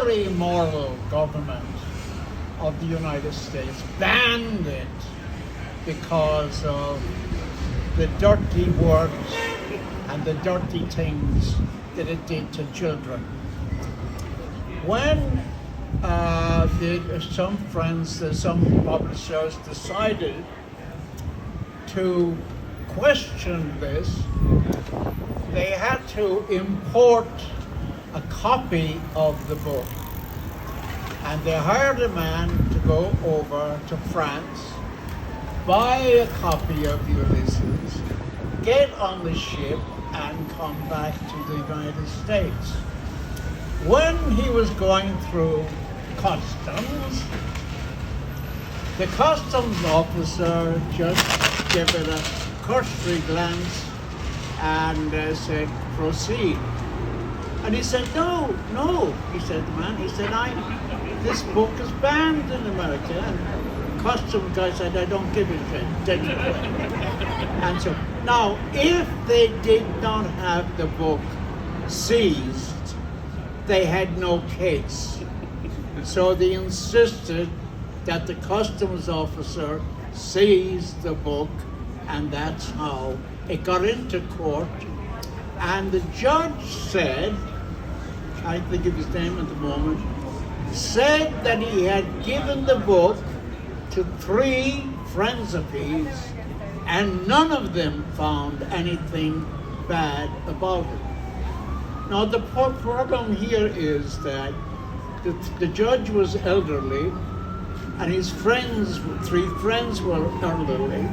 very immoral government of the United States banned it because of the dirty words and the dirty things that it did to children. When some publishers decided to question this, they had to import a copy of the book. And they hired a man to go over to France, buy a copy of Ulysses, get on the ship, and come back to the United States. When he was going through customs, the customs officer just gave it a cursory glance and said, proceed. And he said, no, he said, the man, he said, this book is banned in America. And the customs guy said, I don't give a shit, take it away. And so, now, if they did not have the book seized, they had no case. So they insisted that the customs officer seize the book, and that's how it got into court. And the judge said, I think of his name at the moment, said that he had given the book to 3 friends of his, and none of them found anything bad about it. Now the problem here is that the judge was elderly, and his friends, 3 friends were elderly,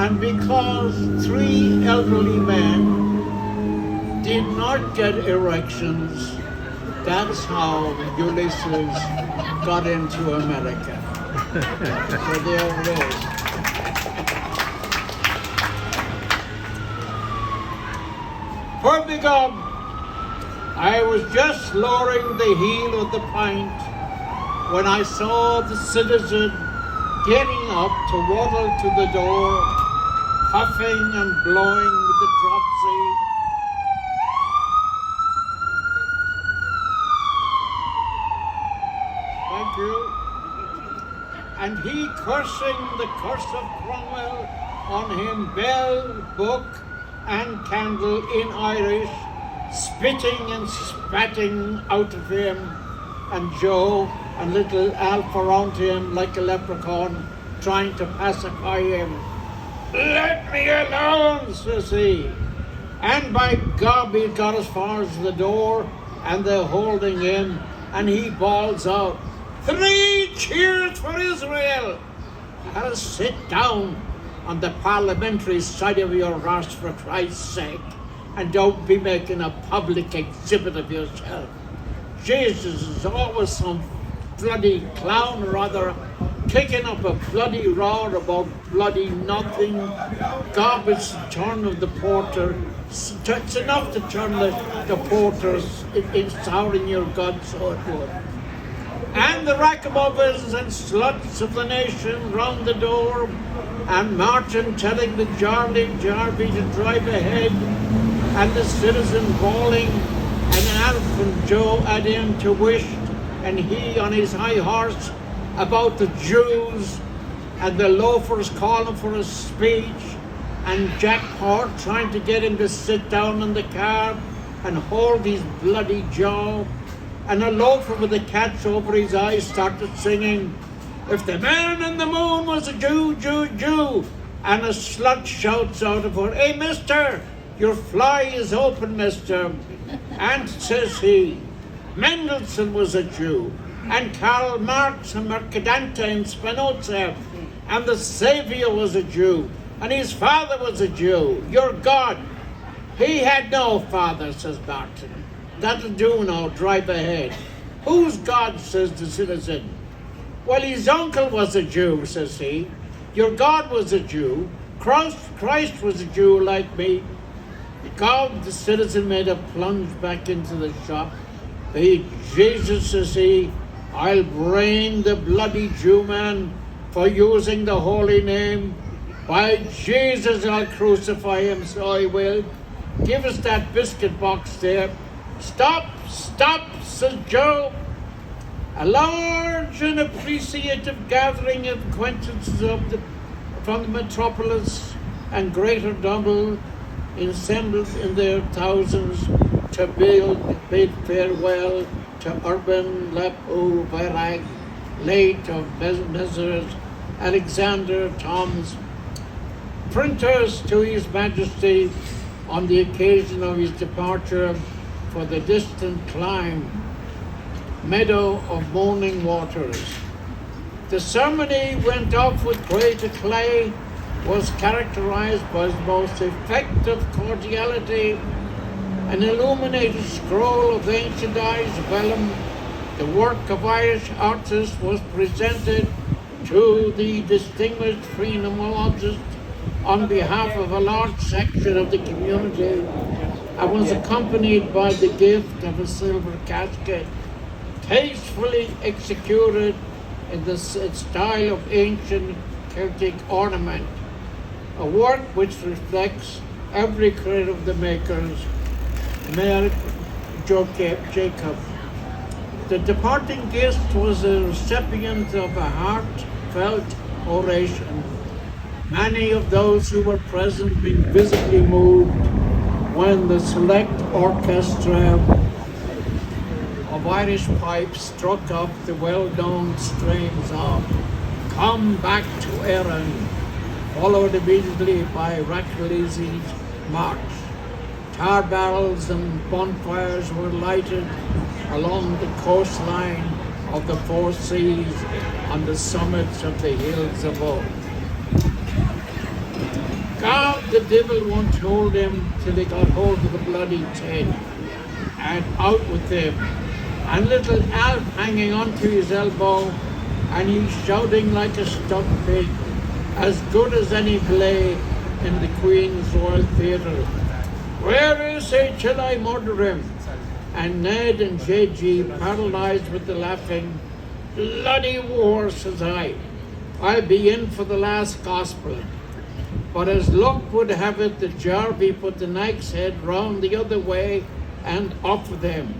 and because 3 elderly men did not get erections, that's how Ulysses got into America. So there it is. For the God, I was just lowering the heel of the pint when I saw the citizen getting up to waddle to the door, puffing and blowing with the dropsy. Thank you. And he cursing the curse of Cromwell on him, bell, book, and candle in Irish, spitting and spatting out of him, and Joe and little Alf around him like a leprechaun, trying to pacify him. Let me alone, says he. And by God, he got as far as the door, and they're holding him, and he bawls out, 3 cheers for Israel! I'll sit down on the parliamentary side of your arse for Christ's sake, and don't be making a public exhibit of yourself. Jesus is always some bloody clown or other, kicking up a bloody roar about bloody nothing, garbage turn of the porter. It's enough to turn the porters in souring your guts, so it would. And the rackabobbers and sluts of the nation round the door, and Martin telling the Jarvie to drive ahead, and the citizen bawling, and Alf and Joe at him to wish, and he on his high horse about the Jews, and the loafers calling for a speech, and Jack Hort trying to get him to sit down in the car and hold his bloody jaw. And a loafer with the catch over his eyes started singing, if the man in the moon was a Jew, Jew, Jew. And a slut shouts out of her, hey, mister, your fly is open, mister. And says he, Mendelssohn was a Jew, and Karl Marx and Mercadante and Spinoza, and the Savior was a Jew, and his father was a Jew, your God. He had no father, says Martin. That'll do now, drive ahead. Who's God, says the citizen. Well, his uncle was a Jew, says he. Your God was a Jew. Christ was a Jew like me. God, the citizen made a plunge back into the shop. Hey, Jesus, says he, I'll brain the bloody Jew man for using the holy name. By Jesus, I'll crucify him, so I will. Give us that biscuit box there. Stop, says Joe. A large and appreciative gathering of acquaintances from the metropolis and Greater Dublin assembled in their thousands to bid farewell to Urban Lep O Vairag, late of Messrs. Alexander Thomas, printers, to His Majesty on the occasion of his departure for the distant clime, meadow of moaning waters. The ceremony went off with great acclaim, was characterized by the most effective cordiality. An illuminated scroll of ancient Irish vellum, the work of Irish artists, was presented to the distinguished phrenologist on behalf of a large section of the community, and was accompanied by the gift of a silver casket, tastefully executed in the style of ancient Celtic ornament, a work which reflects every credit of the makers, Mayor Jacob. The departing guest was a recipient of a heartfelt oration. Many of those who were present being visibly moved when the select orchestra of Irish pipes struck up the well-known strains of Come Back to Erin, followed immediately by Ulysses' march. Tar barrels and bonfires were lighted along the coastline of the four seas on the summits of the hills above. God, the devil won't hold him till he got hold of the bloody Ted, and out with him. And little Alf hanging onto his elbow, and he's shouting like a stuck pig, as good as any play in the Queen's Royal Theatre. Where is he till I murder him? And Ned and JG, paralyzed with the laughing, bloody war, says I. I'll be in for the last gospel. But as luck would have it, the Jarvey put the nag's head round the other way and off with him.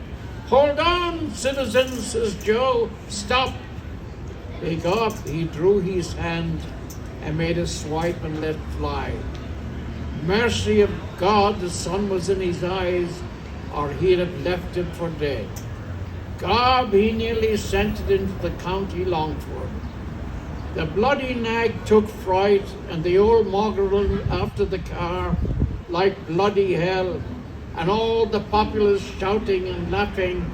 Hold on, citizens, says Joe. Stop. He got up, he drew his hand and made a swipe and let fly. Mercy of God, the sun was in his eyes, or he'd have left him for dead. God, he nearly sent it into the county Longford. The bloody nag took fright, and the old mongrel after the car like bloody hell, and all the populace shouting and laughing,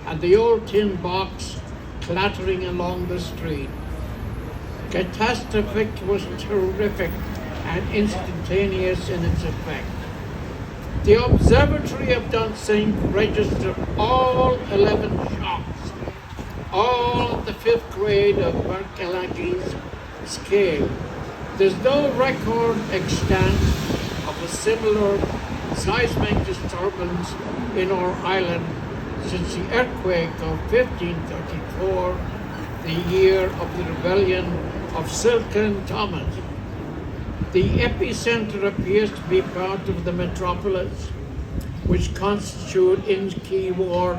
and the old tin box clattering along the street. Catastrophic was terrific and instantaneous in its effect. The observatory of Dunsink registered all 11 shots, all the 5th grade of Malachy's scale. There's no record extant of a similar seismic disturbance in our island since the earthquake of 1534, the year of the rebellion of Silken Thomas. The epicenter appears to be part of the metropolis, which constitute Inchkey Ward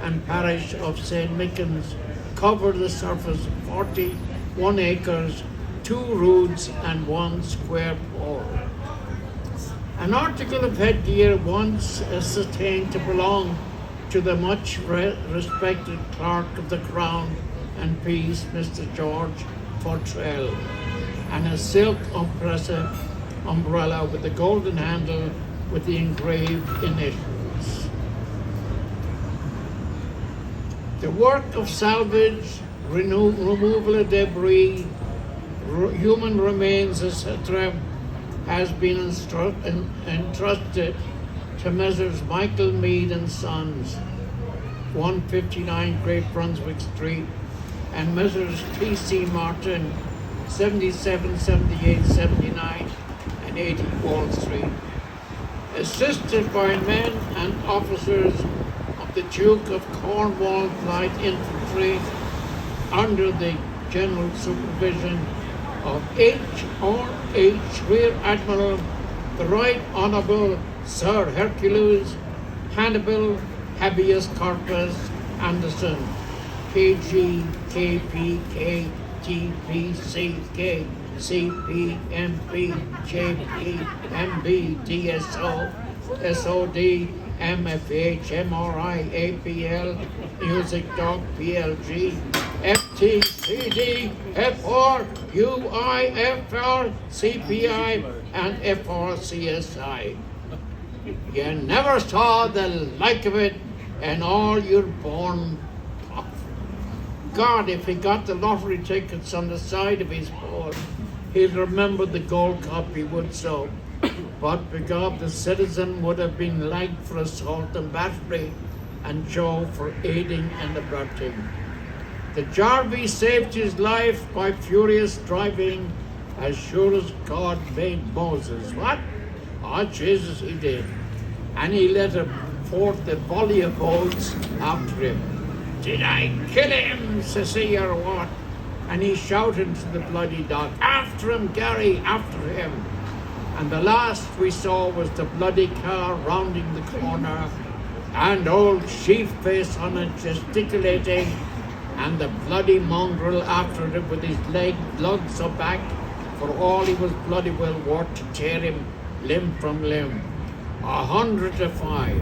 and parish of St. Mickens, cover the surface of 41 acres, 2 roods and 1 square pole. An article of headgear once ascertained to belong to the much respected Clerk of the Crown and Peace, Mr. George Fortrell, and a silk umbrella with a golden handle with the engraved initials. The work of salvage, removal of debris, human remains, etc., has been entrusted to Messrs. Michael Mead and Sons, 159 Great Brunswick Street, and Messrs. T.C. Martin, 77, 78, 79, and 80 Wall Street, assisted by men and officers of the Duke of Cornwall Light Infantry under the general supervision of H.R.H. Rear Admiral the Right Honourable Sir Hercules Hannibal Habeas Corpus Anderson, KG, KP, KTP, CK, CP, MP, JP, MB, DSO, SOD, MFH, MRI, APL, Music Dog, PLG, FT, CD, FR, UI, FR, CPI, and FRCSI. You never saw the like of it in all your born puff. God, if he got the lottery tickets on the side of his board, he'd remember the gold cup, he would so. But because the citizen would have been lagged for assault and battery, and Joe for aiding and abetting. The Jarvie saved his life by furious driving, as sure as God made Moses. What? Oh, Jesus, he did. And he let forth a volley of oaths after him. Did I kill him, sissy, or what? And he shouted to the bloody dog, after him, Gary, after him. And the last we saw was the bloody car rounding the corner, and old Sheepface on it gesticulating, and the bloody mongrel after it with his leg blood so back, for all he was bloody well worth to tear him limb from limb. 100 to 5.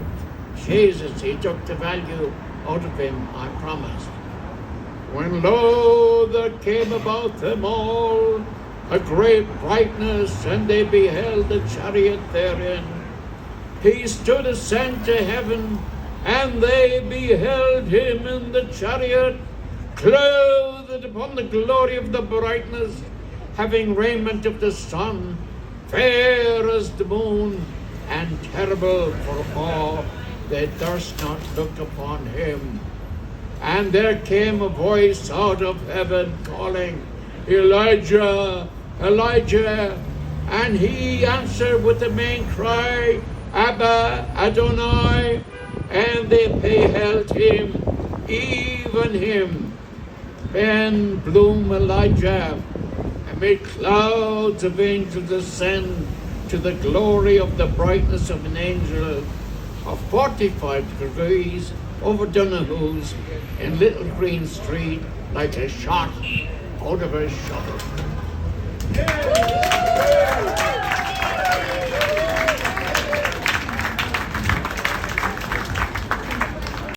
Jesus, he took the value out of him, I promise. When lo, there came about them all a great brightness, and they beheld the chariot therein. He stood ascend to heaven, and they beheld him in the chariot, clothed upon the glory of the brightness, having raiment of the sun, fair as the moon, and terrible for awe, they durst not look upon him. And there came a voice out of heaven calling, Elijah, Elijah, and he answered with the main cry, Abba, Adonai, and they beheld him, even him, Ben Bloom Elijah, amid clouds of angels ascend to the glory of the brightness of an angel of 45 degrees over Donahoo's in Little Green Street like a shot out of a shuttle.